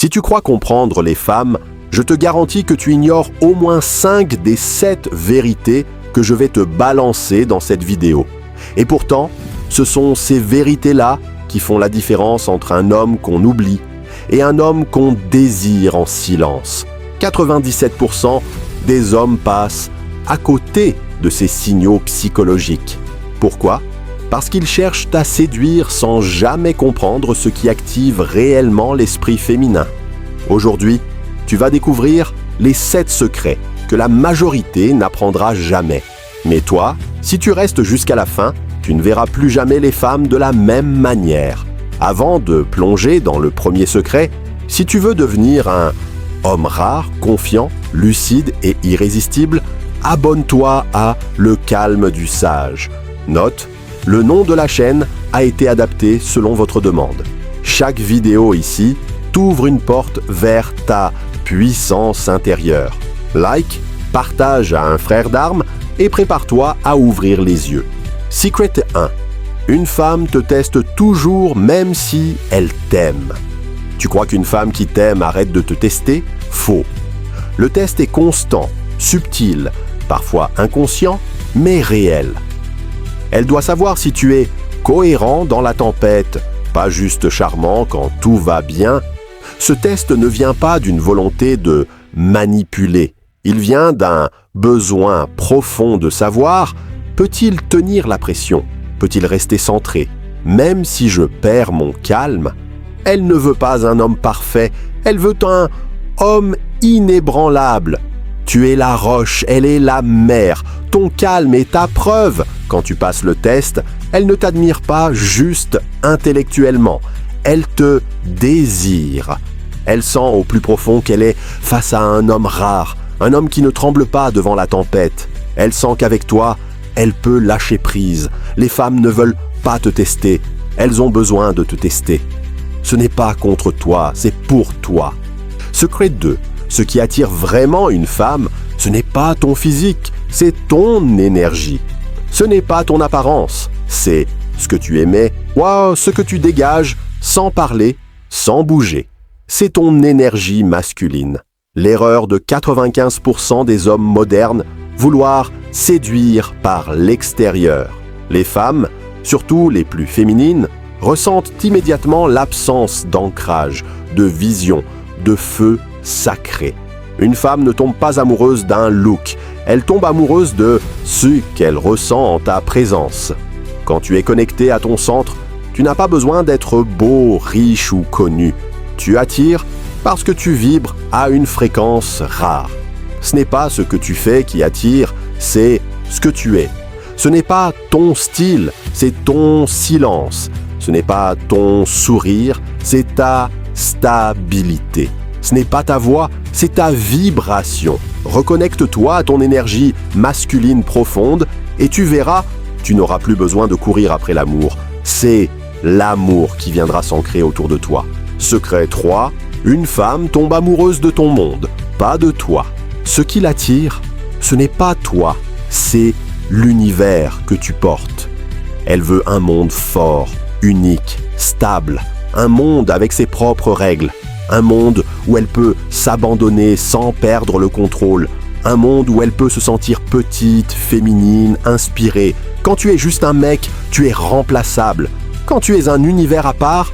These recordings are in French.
Si tu crois comprendre les femmes, je te garantis que tu ignores au moins 5 des 7 vérités que je vais te balancer dans cette vidéo. Et pourtant, ce sont ces vérités-là qui font la différence entre un homme qu'on oublie et un homme qu'on désire en silence. 97% des hommes passent à côté de ces signaux psychologiques. Pourquoi ? Parce qu'ils cherchent à séduire sans jamais comprendre ce qui active réellement l'esprit féminin. Aujourd'hui, tu vas découvrir les 7 secrets que la majorité n'apprendra jamais. Mais toi, si tu restes jusqu'à la fin, tu ne verras plus jamais les femmes de la même manière. Avant de plonger dans le premier secret, si tu veux devenir un homme rare, confiant, lucide et irrésistible, abonne-toi à Le Calme du Sage. Note, le nom de la chaîne a été adapté selon votre demande. Chaque vidéo ici t'ouvre une porte vers ta puissance intérieure. Like, partage à un frère d'armes et prépare-toi à ouvrir les yeux. Secret 1. Une femme te teste toujours même si elle t'aime. Tu crois qu'une femme qui t'aime arrête de te tester ? Faux. Le test est constant, subtil, parfois inconscient, mais réel. Elle doit savoir si tu es cohérent dans la tempête, pas juste charmant quand tout va bien. Ce test ne vient pas d'une volonté de manipuler. Il vient d'un besoin profond de savoir, peut-il tenir la pression ? Peut-il rester centré ? Même si je perds mon calme, elle ne veut pas un homme parfait, elle veut un homme inébranlable. Tu es la roche, elle est la mer. Ton calme est ta preuve. Quand tu passes le test, elle ne t'admire pas juste intellectuellement. Elle te désire. Elle sent au plus profond qu'elle est face à un homme rare, un homme qui ne tremble pas devant la tempête. Elle sent qu'avec toi, elle peut lâcher prise. Les femmes ne veulent pas te tester. Elles ont besoin de te tester. Ce n'est pas contre toi, c'est pour toi. Secret 2. Ce qui attire vraiment une femme, ce n'est pas ton physique, c'est ton énergie. Ce n'est pas ton apparence, c'est ce que tu émets ou ce que tu dégages sans parler, sans bouger. C'est ton énergie masculine. L'erreur de 95% des hommes modernes, vouloir séduire par l'extérieur. Les femmes, surtout les plus féminines, ressentent immédiatement l'absence d'ancrage, de vision, de feu sacré. Une femme ne tombe pas amoureuse d'un look, elle tombe amoureuse de ce qu'elle ressent en ta présence. Quand tu es connecté à ton centre, tu n'as pas besoin d'être beau, riche ou connu. Tu attires parce que tu vibres à une fréquence rare. Ce n'est pas ce que tu fais qui attire, c'est ce que tu es. Ce n'est pas ton style, c'est ton silence. Ce n'est pas ton sourire, c'est ta stabilité. Ce n'est pas ta voix, c'est ta vibration. Reconnecte-toi à ton énergie masculine profonde et tu verras, tu n'auras plus besoin de courir après l'amour. C'est l'amour qui viendra s'ancrer autour de toi. Secret 3. Une femme tombe amoureuse de ton monde, pas de toi. Ce qui l'attire, ce n'est pas toi, c'est l'univers que tu portes. Elle veut un monde fort, unique, stable, un monde avec ses propres règles, un monde où elle peut s'abandonner sans perdre le contrôle, un monde où elle peut se sentir petite, féminine, inspirée. Quand tu es juste un mec, tu es remplaçable. Quand tu es un univers à part,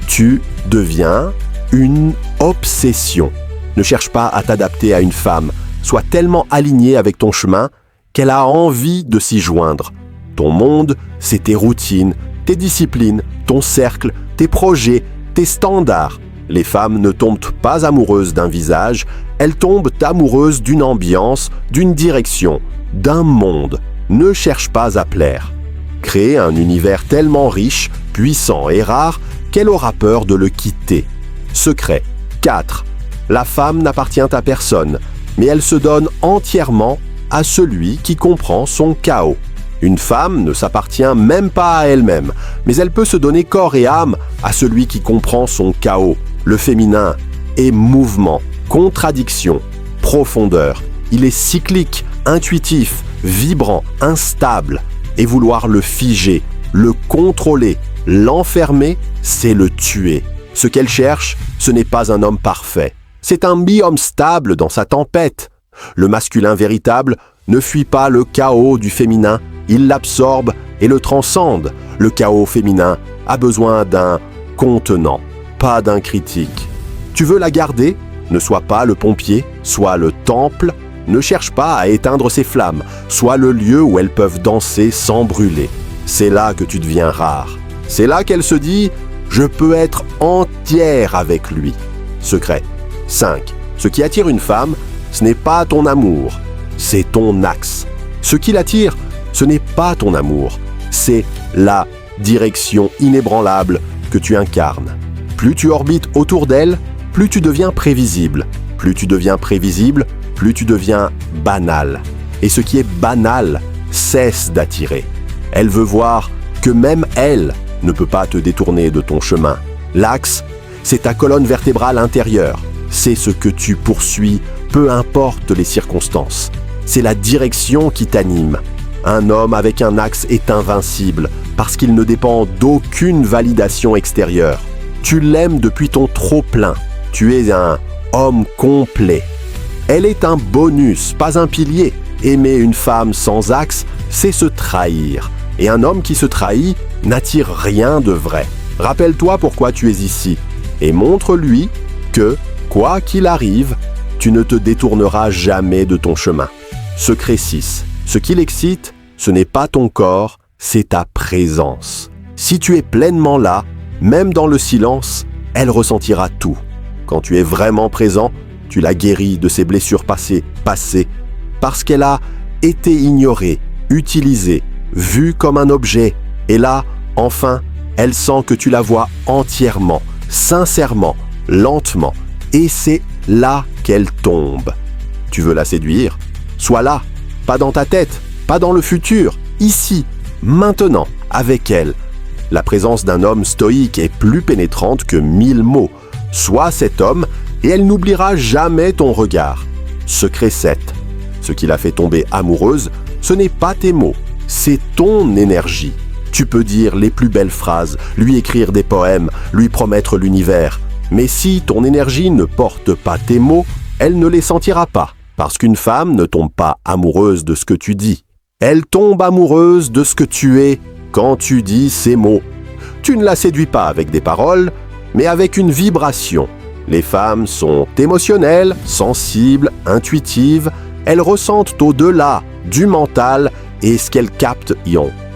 tu deviens une obsession. Ne cherche pas à t'adapter à une femme. Sois tellement aligné avec ton chemin qu'elle a envie de s'y joindre. Ton monde, c'est tes routines, tes disciplines, ton cercle, tes projets, tes standards. Les femmes ne tombent pas amoureuses d'un visage, elles tombent amoureuses d'une ambiance, d'une direction, d'un monde. Ne cherche pas à plaire. Crée un univers tellement riche, puissant et rare qu'elle aura peur de le quitter. Secret 4. La femme n'appartient à personne, mais elle se donne entièrement à celui qui comprend son chaos. Une femme ne s'appartient même pas à elle-même, mais elle peut se donner corps et âme à celui qui comprend son chaos. Le féminin est mouvement, contradiction, profondeur. Il est cyclique, intuitif, vibrant, instable. Et vouloir le figer, le contrôler, l'enfermer, c'est le tuer. Ce qu'elle cherche, ce n'est pas un homme parfait. C'est un mi-homme stable dans sa tempête. Le masculin véritable ne fuit pas le chaos du féminin, il l'absorbe et le transcende. Le chaos féminin a besoin d'un contenant, pas d'un critique. Tu veux la garder? Ne sois pas le pompier, sois le temple. Ne cherche pas à éteindre ses flammes, sois le lieu où elles peuvent danser sans brûler. C'est là que tu deviens rare. C'est là qu'elle se dit « Je peux être entière avec lui ». Secret. 5. Ce qui attire une femme, ce n'est pas ton amour, c'est ton axe. Ce qui l'attire, ce n'est pas ton amour, c'est la direction inébranlable que tu incarnes. Plus tu orbites autour d'elle, plus tu deviens prévisible. Plus tu deviens prévisible, plus tu deviens banal. Et ce qui est banal cesse d'attirer. Elle veut voir que même elle ne peut pas te détourner de ton chemin. L'axe, c'est ta colonne vertébrale intérieure. C'est ce que tu poursuis, peu importe les circonstances. C'est la direction qui t'anime. Un homme avec un axe est invincible parce qu'il ne dépend d'aucune validation extérieure. Tu l'aimes depuis ton trop-plein. Tu es un homme complet. Elle est un bonus, pas un pilier. Aimer une femme sans axe, c'est se trahir. Et un homme qui se trahit n'attire rien de vrai. Rappelle-toi pourquoi tu es ici et montre-lui que, quoi qu'il arrive, tu ne te détourneras jamais de ton chemin. Secret 6. Ce qui l'excite, ce n'est pas ton corps, c'est ta présence. Si tu es pleinement là, même dans le silence, elle ressentira tout. Quand tu es vraiment présent, tu la guéris de ses blessures passées, parce qu'elle a été ignorée, utilisée, vue comme un objet. Et là, enfin, elle sent que tu la vois entièrement, sincèrement, lentement. Et c'est là qu'elle tombe. Tu veux la séduire? Sois là, pas dans ta tête, pas dans le futur, ici, maintenant, avec elle. La présence d'un homme stoïque est plus pénétrante que 1000 mots. Sois cet homme et elle n'oubliera jamais ton regard. Secret 7. Ce qui la fait tomber amoureuse, ce n'est pas tes mots, c'est ton énergie. Tu peux dire les plus belles phrases, lui écrire des poèmes, lui promettre l'univers. Mais si ton énergie ne porte pas tes mots, elle ne les sentira pas. Parce qu'une femme ne tombe pas amoureuse de ce que tu dis. Elle tombe amoureuse de ce que tu es quand tu dis ces mots. Tu ne la séduis pas avec des paroles, mais avec une vibration. Les femmes sont émotionnelles, sensibles, intuitives. Elles ressentent au-delà du mental et ce qu'elles captent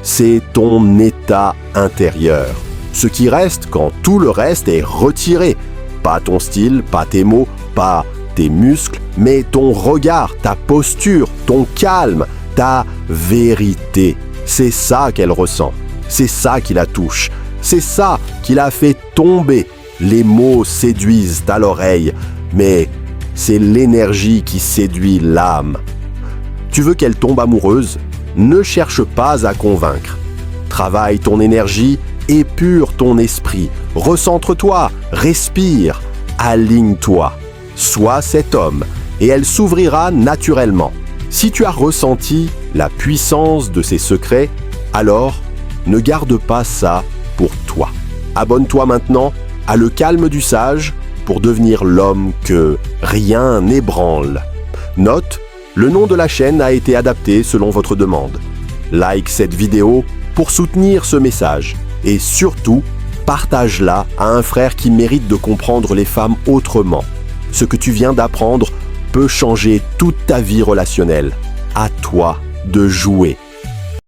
c'est ton état intérieur. Ce qui reste quand tout le reste est retiré. Pas ton style, pas tes mots, pas tes muscles, mais ton regard, ta posture, ton calme, ta vérité. C'est ça qu'elle ressent. C'est ça qui la touche. C'est ça qui la fait tomber. Les mots séduisent à l'oreille, mais c'est l'énergie qui séduit l'âme. Tu veux qu'elle tombe amoureuse? Ne cherche pas à convaincre. Travaille ton énergie, épure ton esprit. Recentre-toi, respire, aligne-toi. Sois cet homme et elle s'ouvrira naturellement. Si tu as ressenti la puissance de ces secrets, alors ne garde pas ça pour toi. Abonne-toi maintenant à Le Calme du Sage pour devenir l'homme que rien n'ébranle. Note, le nom de la chaîne a été adapté selon votre demande. Like cette vidéo pour soutenir ce message et surtout, partage-la à un frère qui mérite de comprendre les femmes autrement. Ce que tu viens d'apprendre peut changer toute ta vie relationnelle. À toi de jouer.